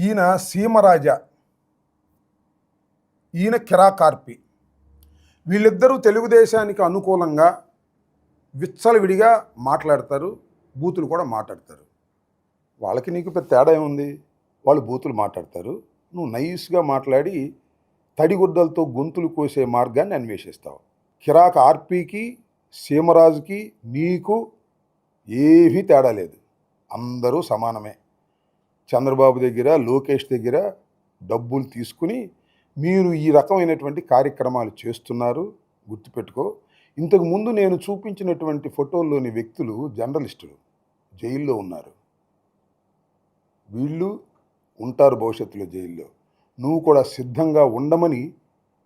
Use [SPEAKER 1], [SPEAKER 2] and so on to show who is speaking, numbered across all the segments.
[SPEAKER 1] ఈయన సీమరాజ, ఈయన కిరాకార్పి. వీళ్ళిద్దరూ తెలుగుదేశానికి అనుకూలంగా విచ్చలవిడిగా మాట్లాడతారు, బూతులు కూడా మాట్లాడతారు. వాళ్ళకి నీకు పెద్ద తేడా ఏముంది? వాళ్ళు బూతులు మాట్లాడతారు, నువ్వు నైస్గా మాట్లాడి తడిగుడ్డలతో గొంతులు కోసే మార్గాన్ని అన్వేషిస్తావు. కిరాక ఆర్పీకి, సీమరాజుకి నీకు ఏమీ తేడా లేదు. అందరూ సమానమే. చంద్రబాబు దగ్గర, లోకేష్ దగ్గర డబ్బులు తీసుకుని మీరు ఈ రకమైనటువంటి కార్యక్రమాలు చేస్తున్నారు. గుర్తుపెట్టుకో. ఇంతకుముందు నేను చూపించినటువంటి ఫోటోల్లోని వ్యక్తులు జర్నలిస్టులు, జైల్లో ఉన్నారు. వీళ్ళు ఉంటారు భవిష్యత్తులో జైల్లో. నువ్వు కూడా సిద్ధంగా ఉండమని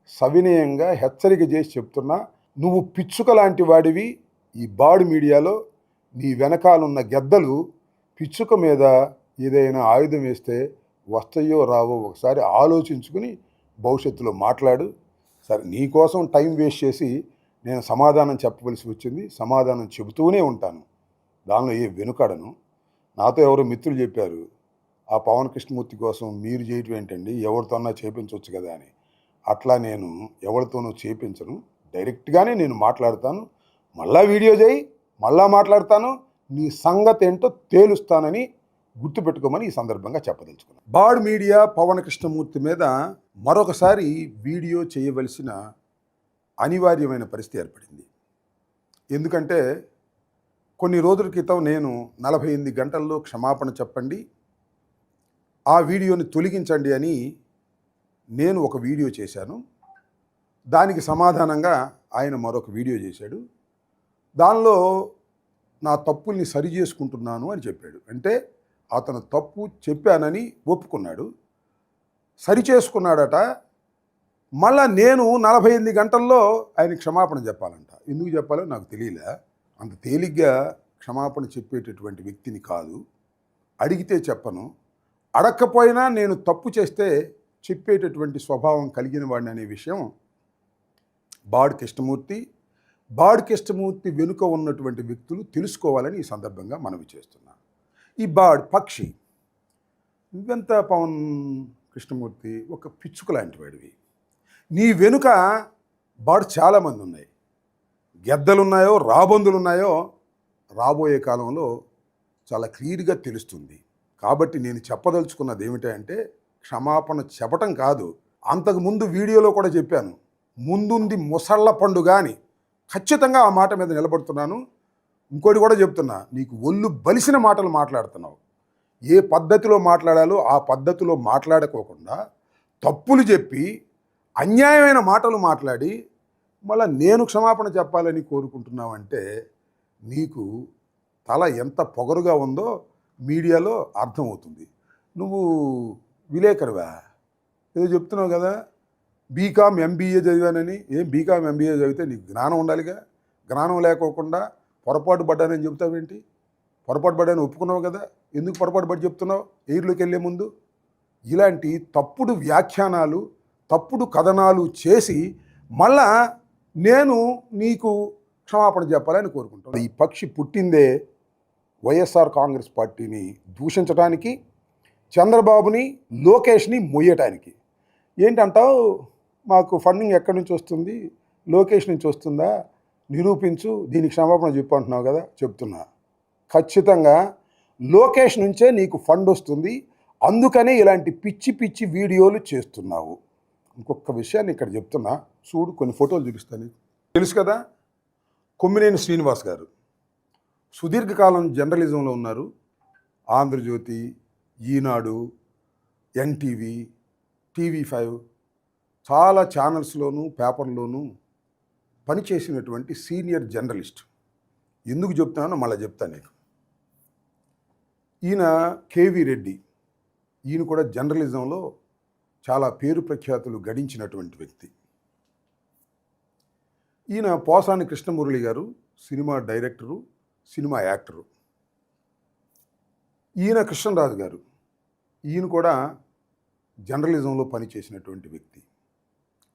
[SPEAKER 1] సవినయంగా హెచ్చరిక చేసి చెప్తున్నా. నువ్వు పిచ్చుక లాంటి వాడివి. ఈ బాడు మీడియాలో నీ వెనకాలన్న గెద్దలు పిచ్చుక మీద ఏదైనా ఆయుధం వేస్తే వస్తాయో రావో ఒకసారి ఆలోచించుకుని భవిష్యత్తులో మాట్లాడు. సరే, నీకోసం టైం వేస్ట్ చేసి నేను సమాధానం చెప్పవలసి వచ్చింది. సమాధానం చెబుతూనే ఉంటాను, దానిలో ఏ వెనుకడను. నాతో ఎవరో మిత్రులు చెప్పారు, ఆ పవన్ కృష్ణమూర్తి కోసం మీరు చేయటం ఏంటండి, ఎవరితోన్నా చేపించవచ్చు కదా అని. అట్లా నేను ఎవరితోనూ చేపించను. డైరెక్ట్గానే నేను మాట్లాడతాను. మళ్ళా వీడియో చేయి, మళ్ళా మాట్లాడతాను. నీ సంగతి ఏంటో తేలుస్తానని గుర్తుపెట్టుకోమని ఈ సందర్భంగా చెప్పదలుచుకున్నాను. బాడ్ మీడియా పవన్ కృష్ణమూర్తి మీద మరొకసారి వీడియో చేయవలసిన అనివార్యమైన పరిస్థితి ఏర్పడింది. ఎందుకంటే కొన్ని రోజుల క్రితం నేను 48 గంటల్లో క్షమాపణ చెప్పండి, ఆ వీడియోని తొలగించండి అని నేను ఒక వీడియో చేశాను. దానికి సమాధానంగా ఆయన మరొక వీడియో చేశాడు. దానిలో నా తప్పుల్ని సరి చేసుకుంటున్నాను అని చెప్పాడు. అంటే అతను తప్పు చెప్పానని ఒప్పుకున్నాడు, సరి చేసుకున్నాడట. మళ్ళా నేను 48 గంటల్లో ఆయన క్షమాపణ చెప్పాలంట. ఎందుకు చెప్పాలో నాకు తెలియలే. అంత తేలిగ్గా క్షమాపణ చెప్పేటటువంటి వ్యక్తిని కాదు. అడిగితే చెప్పను, అడగకపోయినా నేను తప్పు చేస్తే చెప్పేటటువంటి స్వభావం కలిగిన వాడిని అనే విషయం బాడ్ కృష్ణమూర్తి వెనుక ఉన్నటువంటి వ్యక్తులు తెలుసుకోవాలని ఈ సందర్భంగా మనవి చేస్తున్నా. ఈ బాడ్ పక్షి, నువ్వెంత పవన్ కృష్ణమూర్తి ఒక పిచ్చుక లాంటి వాడివి. నీ వెనుక బాడ్ చాలామంది ఉన్నాయి. గెద్దలున్నాయో రాబందులున్నాయో రాబోయే కాలంలో చాలా క్లియర్గా తెలుస్తుంది. కాబట్టి నేను చెప్పదలుచుకున్నది ఏమిటంటే, క్షమాపణ చెప్పటం కాదు, అంతకుముందు వీడియోలో కూడా చెప్పాను, ముందుంది ముసళ్ళ పండుగ అని. ఖచ్చితంగా ఆ మాట మీద నిలబడుతున్నాను. ఇంకోటి కూడా చెప్తున్నా, నీకు ఒళ్ళు బలిసిన మాటలు మాట్లాడుతున్నావు. ఏ పద్ధతిలో మాట్లాడాలో ఆ పద్ధతిలో మాట్లాడుకోకుండా తప్పులు చెప్పి అన్యాయమైన మాటలు మాట్లాడి మళ్ళీ నేను క్షమాపణ చెప్పాలని కోరుకుంటున్నావంటే నీకు తల ఎంత పొగరుగా ఉందో మీడియాలో అర్థమవుతుంది. నువ్వు విలేకరువా? ఏదో చెప్తున్నావు కదా, బీకామ్ ఎంబీఏ చదివానని. ఏం బీకామ్ ఎంబీఏ చదివితే నీకు జ్ఞానం ఉండాలిగా. జ్ఞానం లేకోకుండా పొరపాటు పడ్డానని చెప్తావేంటి? పొరపాటు పడ్డానని ఒప్పుకున్నావు కదా, ఎందుకు పొరపాటు పడి చెప్తున్నావు ఎయిర్లోకి వెళ్ళే ముందు? ఇలాంటి తప్పుడు వ్యాఖ్యానాలు, తప్పుడు కథనాలు చేసి మళ్ళా నేను నీకు క్షమాపణ చెప్పాలని కోరుకుంటాను. ఈ పక్షి పుట్టిందే వైఎస్ఆర్ కాంగ్రెస్ పార్టీని దూషించడానికి, చంద్రబాబుని లోకేష్ని మొయ్యటానికి. ఏంటంటావు, మాకు ఫండింగ్ ఎక్కడి నుంచి వస్తుంది, లోకేష్ నుంచి వస్తుందా, నిరూపించు, దీనికి క్షమాపణ చెప్పు అంటున్నావు కదా. చెప్తున్నా, ఖచ్చితంగా లోకేష్ నుంచే నీకు ఫండ్ వస్తుంది. అందుకనే ఇలాంటి పిచ్చి పిచ్చి వీడియోలు చేస్తున్నావు. ఇంకొక విషయాన్ని ఇక్కడ చెప్తున్నా, చూడు, కొన్ని ఫోటోలు చూపిస్తాను. తెలుసు కదా, కొమ్మినేని శ్రీనివాస్ గారు సుదీర్ఘకాలం జర్నలిజంలో ఉన్నారు. ఆంధ్రజ్యోతి, ఈనాడు, ఎన్టీవీ, టీవీ5 చాలా ఛానల్స్లోనూ పేపర్లోనూ పనిచేసినటువంటి సీనియర్ జర్నలిస్ట్. ఎందుకు చెప్తున్నానో మళ్ళీ చెప్తాను నీకు. ఈయన కేవీ రెడ్డి, ఈయన కూడా జర్నలిజంలో చాలా పేరు ప్రఖ్యాతులు గడించినటువంటి వ్యక్తి. ఈయన పోసాని కృష్ణమురళి గారు సినిమా డైరెక్టరు, సినిమా యాక్టరు. ఈయన కృష్ణరాజు గారు, ఈయన కూడా జర్నలిజంలో పనిచేసినటువంటి వ్యక్తి.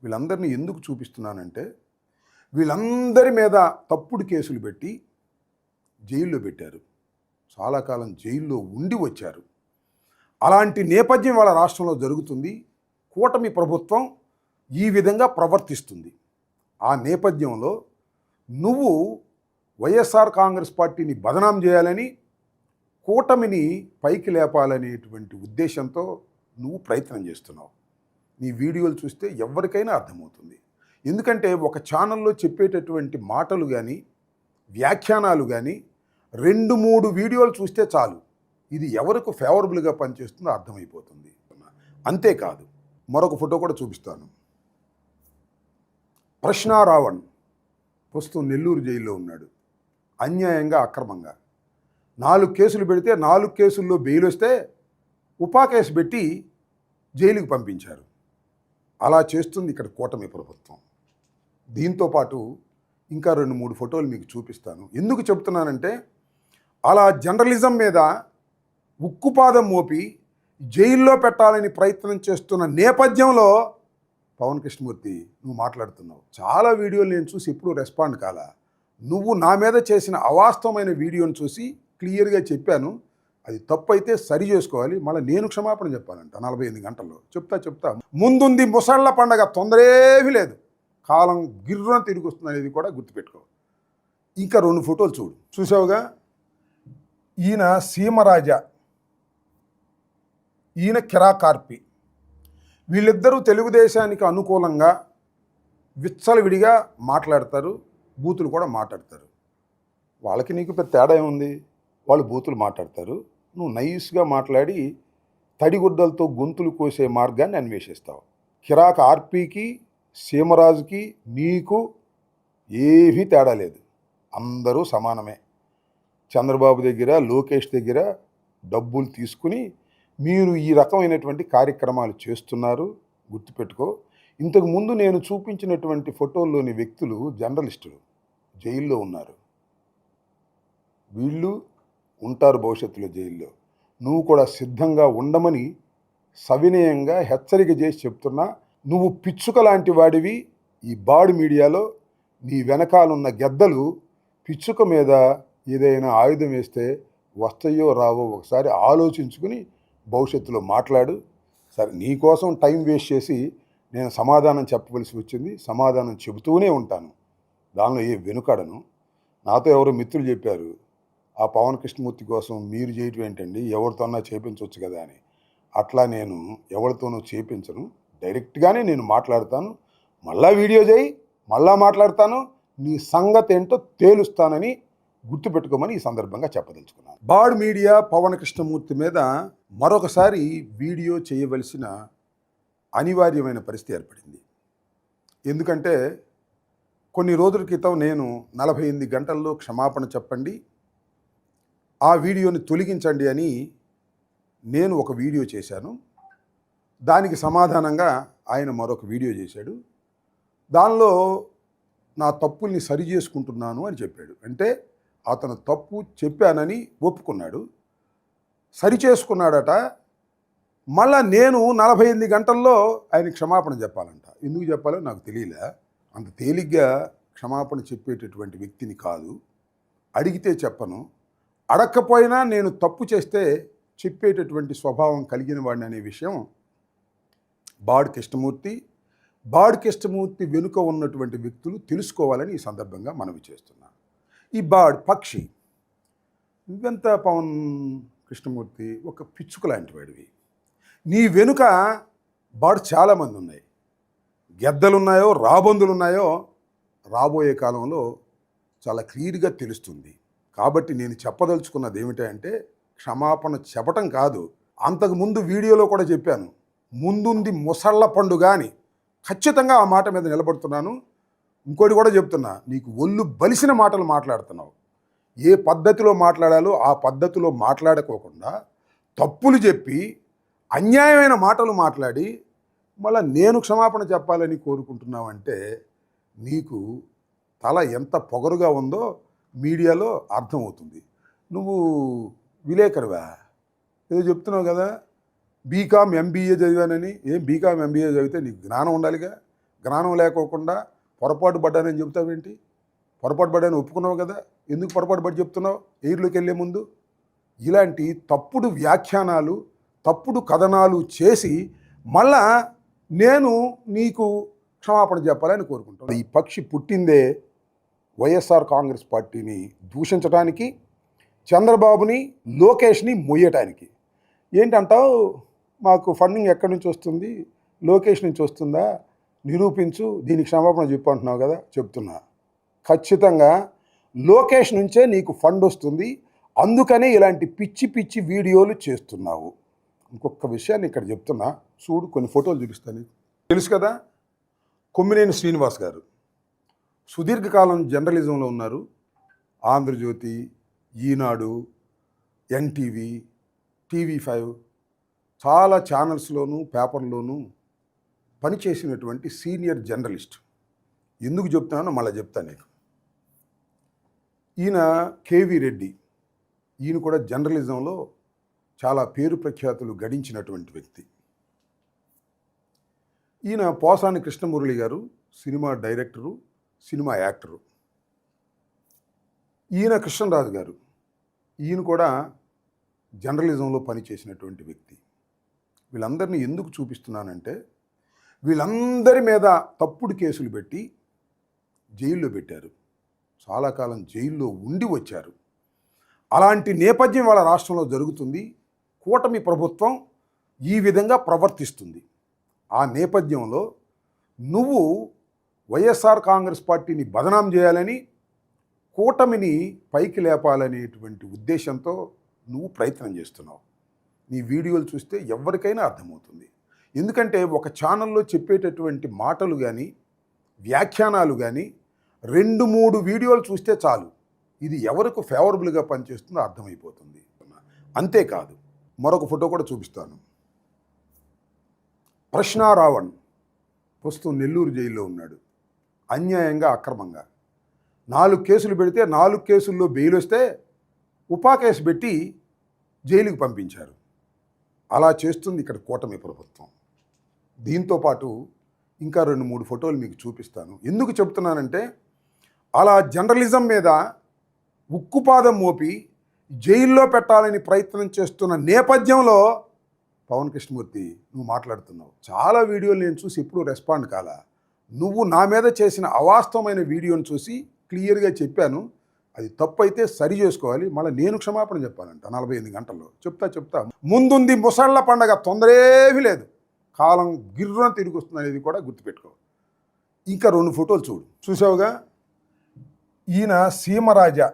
[SPEAKER 1] వీళ్ళందరినీ ఎందుకు చూపిస్తున్నానంటే, వీళ్ళందరి మీద తప్పుడు కేసులు పెట్టి జైల్లో పెట్టారు. చాలా కాలం జైల్లో ఉండి వచ్చారు. అలాంటి నేపథ్యం వాళ్ళ రాష్ట్రంలో జరుగుతుంది. కూటమి ప్రభుత్వం ఈ విధంగా ప్రవర్తిస్తుంది. ఆ నేపథ్యంలో నువ్వు వైఎస్ఆర్ కాంగ్రెస్ పార్టీని బదనాం చేయాలని, కూటమిని పైకి లేపాలనేటువంటి ఉద్దేశంతో నువ్వు ప్రయత్నం చేస్తున్నావు. నీ వీడియోలు చూస్తే ఎవరికైనా అర్థమవుతుంది. ఎందుకంటే ఒక ఛానల్లో చెప్పేటటువంటి మాటలు కానీ, వ్యాఖ్యానాలు కానీ 2-3 వీడియోలు చూస్తే చాలు ఇది ఎవరికి ఫేవరబుల్గా పనిచేస్తుందో అర్థమైపోతుంది. అంతేకాదు, మరొక ఫోటో కూడా చూపిస్తాను. ప్రశ్నా రావణ్ ప్రస్తుతం నెల్లూరు జైల్లో ఉన్నాడు. అన్యాయంగా, అక్రమంగా 4 కేసులు పెడితే 4 కేసుల్లో బెయిల్ వస్తే ఉపా కేసు పెట్టి జైలుకి పంపించారు. అలా చేస్తుంది ఇక్కడ కూటమి ప్రభుత్వం. దీంతోపాటు ఇంకా 2-3 ఫోటోలు మీకు చూపిస్తాను. ఎందుకు చెప్తున్నానంటే, అలా జర్నలిజం మీద ఉక్కుపాదం మోపి జైల్లో పెట్టాలని ప్రయత్నం చేస్తున్న నేపథ్యంలో పవన్ కృష్ణమూర్తి నువ్వు మాట్లాడుతున్నావు. చాలా వీడియోలు నేను చూసి ఎప్పుడూ రెస్పాండ్ కాలా. నువ్వు నా మీద చేసిన అవాస్తవమైన వీడియోని చూసి క్లియర్గా చెప్పాను. అది తప్పు అయితే సరి చేసుకోవాలి. మళ్ళీ నేను క్షమాపణ చెప్పాలంట 48 గంటల్లో. చెప్తా ముందుంది ముసళ్ళ పండగ, తొందరేమీ లేదు. కాలం గిర్రున తిరిగి వస్తుంది అనేది కూడా గుర్తుపెట్టుకో. ఇంకా 2 ఫోటోలు చూసావుగా. ఈయన సీమరాజా, ఈయన కిరాకార్పి. వీళ్ళిద్దరూ తెలుగుదేశానికి అనుకూలంగా విచ్చలవిడిగా మాట్లాడతారు, బూతులు కూడా మాట్లాడతారు. వాళ్ళకి నీకు పెద్ద తేడా ఏముంది? వాళ్ళు బూతులు మాట్లాడతారు, నువ్వు నైస్గా మాట్లాడి తడిగుడ్డలతో గొంతులు కోసే మార్గాన్ని అన్వేషిస్తావు. కిరాక ఆర్పీకి, సీమరాజుకి నీకు ఏమీ తేడా లేదు. అందరూ సమానమే. చంద్రబాబు దగ్గర, లోకేష్ దగ్గర డబ్బులు తీసుకుని మీరు ఈ రకమైనటువంటి కార్యక్రమాలు చేస్తున్నారు. గుర్తుపెట్టుకో. ఇంతకుముందు నేను చూపించినటువంటి ఫోటోల్లోని వ్యక్తులు జర్నలిస్టులు, జైల్లో ఉన్నారు. వీళ్ళు ఉంటారు భవిష్యత్తులో జైల్లో. నువ్వు కూడా సిద్ధంగా ఉండమని సవినయంగా హెచ్చరిక చేసి చెప్తున్నా. నువ్వు పిచ్చుక లాంటి వాడివి. ఈ బాడు మీడియాలో నీ వెనకాలన్న గెద్దలు పిచ్చుక మీద ఏదైనా ఆయుధం వేస్తే వస్తాయో రావో ఒకసారి ఆలోచించుకుని భవిష్యత్తులో మాట్లాడు. సరే, నీకోసం టైం వేస్ట్ చేసి నేను సమాధానం చెప్పవలసి వచ్చింది. సమాధానం చెబుతూనే ఉంటాను, దానిలో ఏ వెనుకాడను. నాతో ఎవరో మిత్రులు చెప్పారు, ఆ పవన్ కృష్ణమూర్తి కోసం మీరు చేయటం ఏంటండి, ఎవరితోన్నా చేపించవచ్చు కదా అని. అట్లా నేను ఎవరితోనూ చేపించను. డైరెక్ట్గానే నేను మాట్లాడతాను. మళ్ళా వీడియో చేయి, మళ్ళా మాట్లాడతాను. నీ సంగతి ఏంటో తేలుస్తానని గుర్తుపెట్టుకోమని ఈ సందర్భంగా చెప్పదలుచుకున్నాను. బాడ్ మీడియా పవన్ కృష్ణమూర్తి మీద మరొకసారి వీడియో చేయవలసిన అనివార్యమైన పరిస్థితి ఏర్పడింది. ఎందుకంటే కొన్ని రోజుల క్రితం నేను 48 గంటల్లో క్షమాపణ చెప్పండి, ఆ వీడియోని తొలగించండి అని నేను ఒక వీడియో చేశాను. దానికి సమాధానంగా ఆయన మరొక వీడియో చేశాడు. దానిలో నా తప్పుల్ని సరి చేసుకుంటున్నాను అని చెప్పాడు. అంటే అతను తప్పు చెప్పానని ఒప్పుకున్నాడు, సరి చేసుకున్నాడట. మళ్ళా నేను 48 గంటల్లో ఆయన క్షమాపణ చెప్పాలంట. ఎందుకు చెప్పాలో నాకు తెలియలే. అంత తేలిగ్గా క్షమాపణ చెప్పేటటువంటి వ్యక్తిని కాదు. అడిగితే చెప్పను, అడగకపోయినా నేను తప్పు చేస్తే చెప్పేటటువంటి స్వభావం కలిగిన వాడిని అనే విషయం బాడ్ కృష్ణమూర్తి వెనుక ఉన్నటువంటి వ్యక్తులు తెలుసుకోవాలని ఈ సందర్భంగా మనవి చేస్తున్నా. ఈ బాడ్ పక్షి, నువ్వెంత పవన్ కృష్ణమూర్తి ఒక పిచ్చుక లాంటి వాడివి. నీ వెనుక బాడ్ చాలామంది ఉన్నాయి. గెద్దలున్నాయో, రాబందులున్నాయో రాబోయే కాలంలో చాలా క్లియర్గా తెలుస్తుంది. కాబట్టి నేను చెప్పదలుచుకున్నది ఏమిటంటే, క్షమాపణ చెప్పటం కాదు, అంతకుముందు వీడియోలో కూడా చెప్పాను, ముందుంది ముసళ్ళ పండుగ అని. ఖచ్చితంగా ఆ మాట మీద నిలబడుతున్నాను. ఇంకోటి కూడా చెప్తున్నా, నీకు ఒళ్ళు బలిసిన మాటలు మాట్లాడుతున్నావు. ఏ పద్ధతిలో మాట్లాడాలో ఆ పద్ధతిలో మాట్లాడుకోకుండా తప్పులు చెప్పి అన్యాయమైన మాటలు మాట్లాడి మళ్ళీ నేను క్షమాపణ చెప్పాలని కోరుకుంటున్నావంటే నీకు తల ఎంత పొగరుగా ఉందో మీడియాలో అర్థమవుతుంది. నువ్వు విలేకరువా? ఏదో చెప్తున్నావు కదా, బీకామ్ ఎంబీఏ చదివానని. ఏం బీకామ్ ఎంబీఏ చదివితే నీకు జ్ఞానం ఉండాలిగా. జ్ఞానం లేకోకుండా పొరపాటు పడ్డానని చెప్తావేంటి? పొరపాటు పడ్డానని ఒప్పుకున్నావు కదా, ఎందుకు పొరపాటు పడి చెప్తున్నావు ఎయిర్లోకి వెళ్ళే ముందు? ఇలాంటి తప్పుడు వ్యాఖ్యానాలు, తప్పుడు కథనాలు చేసి మళ్ళా నేను నీకు క్షమాపణ చెప్పాలని కోరుకుంటాను. ఈ పక్షి పుట్టిందే వైఎస్ఆర్ కాంగ్రెస్ పార్టీని దూషించడానికి, చంద్రబాబుని లోకేష్ని మొయ్యటానికి. ఏంటంటావు, మాకు ఫండింగ్ ఎక్కడి నుంచి వస్తుంది, లోకేష్ నుంచి వస్తుందా, నిరూపించు, దీనికి క్షమాపణ చెప్పు అంటున్నావు కదా. చెప్తున్నా, ఖచ్చితంగా లోకేష్ నుంచే నీకు ఫండ్ వస్తుంది, అందుకనే ఇలాంటి పిచ్చి పిచ్చి వీడియోలు చేస్తున్నావు. ఇంకొక విషయాన్ని ఇక్కడ చెప్తున్నా చూడు, కొన్ని ఫోటోలు చూపిస్తాను. తెలుసు కదా, కొమ్మినేని శ్రీనివాస్ గారు సుదీర్ఘకాలం జర్నలిజంలో ఉన్నారు. ఆంధ్రజ్యోతి, ఈనాడు, ఎన్టీవీ, టీవీ5 చాలా ఛానల్స్లోనూ పేపర్లోనూ పనిచేసినటువంటి సీనియర్ జర్నలిస్ట్. ఎందుకు చెప్తున్నానో మళ్ళీ చెప్తాను నీకు. ఈయన కేవీ రెడ్డి, ఈయన కూడా జర్నలిజంలో చాలా పేరు ప్రఖ్యాతులు గడించినటువంటి వ్యక్తి. ఈయన పోసాని కృష్ణమురళి గారు సినిమా డైరెక్టరు, సినిమా యాక్టరు. ఈయన కృష్ణరాజు గారు, ఈయన కూడా జర్నలిజంలో పనిచేసినటువంటి వ్యక్తి. వీళ్ళందరినీ ఎందుకు చూపిస్తున్నానంటే, వీళ్ళందరి మీద తప్పుడు కేసులు పెట్టి జైల్లో పెట్టారు, చాలా కాలం జైల్లో ఉండి వచ్చారు. అలాంటి నేపథ్యం వాళ్ళ రాష్ట్రంలో జరుగుతుంది. కూటమి ప్రభుత్వం ఈ విధంగా ప్రవర్తిస్తుంది. ఆ నేపథ్యంలో నువ్వు వైఎస్ఆర్ కాంగ్రెస్ పార్టీని బదనాం చేయాలని, కూటమిని పైకి లేపాలనేటువంటి ఉద్దేశంతో నువ్వు ప్రయత్నం చేస్తున్నావు. నీ వీడియోలు చూస్తే ఎవరికైనా అర్థమవుతుంది. ఎందుకంటే ఒక ఛానల్లో చెప్పేటటువంటి మాటలు కానీ, వ్యాఖ్యానాలు కానీ 2-3 వీడియోలు చూస్తే చాలు, ఇది ఎవరికి ఫేవరబుల్గా పనిచేస్తుందో అర్థమైపోతుంది. అంతేకాదు, మరొక ఫోటో కూడా చూపిస్తాను. ప్రశ్నా రావణ్ ప్రస్తుతం నెల్లూరు జైల్లో ఉన్నాడు. అన్యాయంగా, అక్రమంగా 4 కేసులు పెడితే 4 కేసుల్లో బెయిల్ వస్తే ఉపా కేసు పెట్టి జైలుకి పంపించారు. అలా చేస్తుంది ఇక్కడ కూటమి ప్రభుత్వం. దీంతోపాటు ఇంకా 2-3 ఫోటోలు మీకు చూపిస్తాను. ఎందుకు చెప్తున్నానంటే, అలా జర్నలిజం మీద ఉక్కుపాదం మోపి జైల్లో పెట్టాలని ప్రయత్నం చేస్తున్న నేపథ్యంలో పవన్ కృష్ణమూర్తి నువ్వు మాట్లాడుతున్నావు. చాలా వీడియోలు నేను చూసి ఎప్పుడూ రెస్పాండ్ కాలా. నువ్వు నా మీద చేసిన అవాస్తవమైన వీడియోని చూసి క్లియర్గా చెప్పాను. అది తప్పు అయితే సరి చేసుకోవాలి, మళ్ళీ నేను క్షమాపణ చెప్పాలంట 48 గంటల్లో. చెప్తా. ముందుంది ముసళ్ళ పండగ, తొందరేమీ లేదు, కాలం గిర్రున తిరిగి వస్తుంది అనేది కూడా గుర్తుపెట్టుకో. ఇంకా 2 ఫోటోలు చూడు. చూసావుగా, ఈయన సీమరాజా,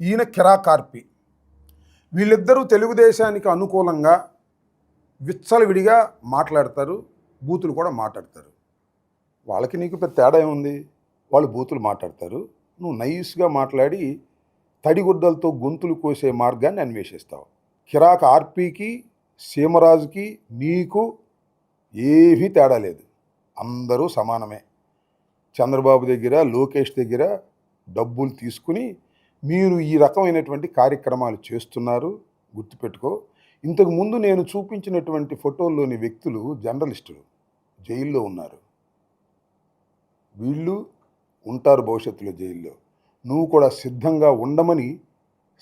[SPEAKER 1] ఈయన కిరాకార్పి. వీళ్ళిద్దరూ తెలుగుదేశానికి అనుకూలంగా విచ్చలవిడిగా మాట్లాడతారు, బూతులు కూడా మాట్లాడతారు. వాళ్ళకి నీకు పెద్ద తేడా ఏముంది? వాళ్ళు బూతులు మాట్లాడతారు, నువ్వు నైస్గా మాట్లాడి తడిగుడ్డలతో గొంతులు కోసే మార్గాన్ని అన్వేషిస్తావు. కిరాక ఆర్పీకి, సీమరాజుకి నీకు ఏమీ తేడా లేదు, అందరూ సమానమే. చంద్రబాబు దగ్గర, లోకేష్ దగ్గర డబ్బులు తీసుకుని మీరు ఈ రకమైనటువంటి కార్యక్రమాలు చేస్తున్నారు, గుర్తుపెట్టుకో. ఇంతకుముందు నేను చూపించినటువంటి ఫోటోల్లోని వ్యక్తులు జర్నలిస్టులు, జైల్లో ఉన్నారు. వీళ్ళు ఉంటారు భవిష్యత్తులో జైల్లో. నువ్వు కూడా సిద్ధంగా ఉండమని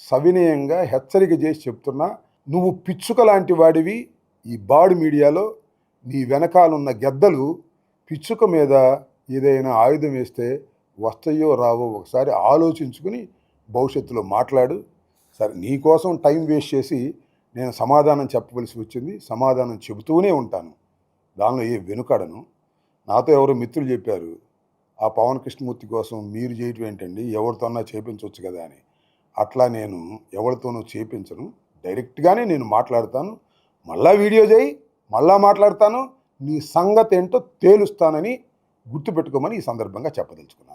[SPEAKER 1] సవినయంగా హెచ్చరిక చేసి చెప్తున్నా. నువ్వు పిచ్చుక లాంటి వాడివి. ఈ బాడు మీడియాలో నీ వెనకాలన్న గెద్దలు పిచ్చుక మీద ఏదైనా ఆయుధం వేస్తే వస్తాయో రావో ఒకసారి ఆలోచించుకుని భవిష్యత్తులో మాట్లాడు. సరే, నీకోసం టైం వేస్ట్ చేసి నేను సమాధానం చెప్పవలసి వచ్చింది, సమాధానం చెబుతూనే ఉంటాను, దానిలో ఏ వెనుకాడను. నాతో ఎవరో మిత్రులు చెప్పారు, ఆ పవన్ కృష్ణమూర్తి కోసం మీరు చేయటం ఏంటండి, ఎవరితోన్నా చేపించవచ్చు కదా అని. అట్లా నేను ఎవరితోనూ చేపించను, డైరెక్ట్గానే నేను మాట్లాడతాను. మళ్ళా వీడియో చేయి, మళ్ళా మాట్లాడతాను, నీ సంగతి ఏంటో తేలుస్తానని గుర్తుపెట్టుకోమని ఈ సందర్భంగా చెప్పదలుచుకున్నాను.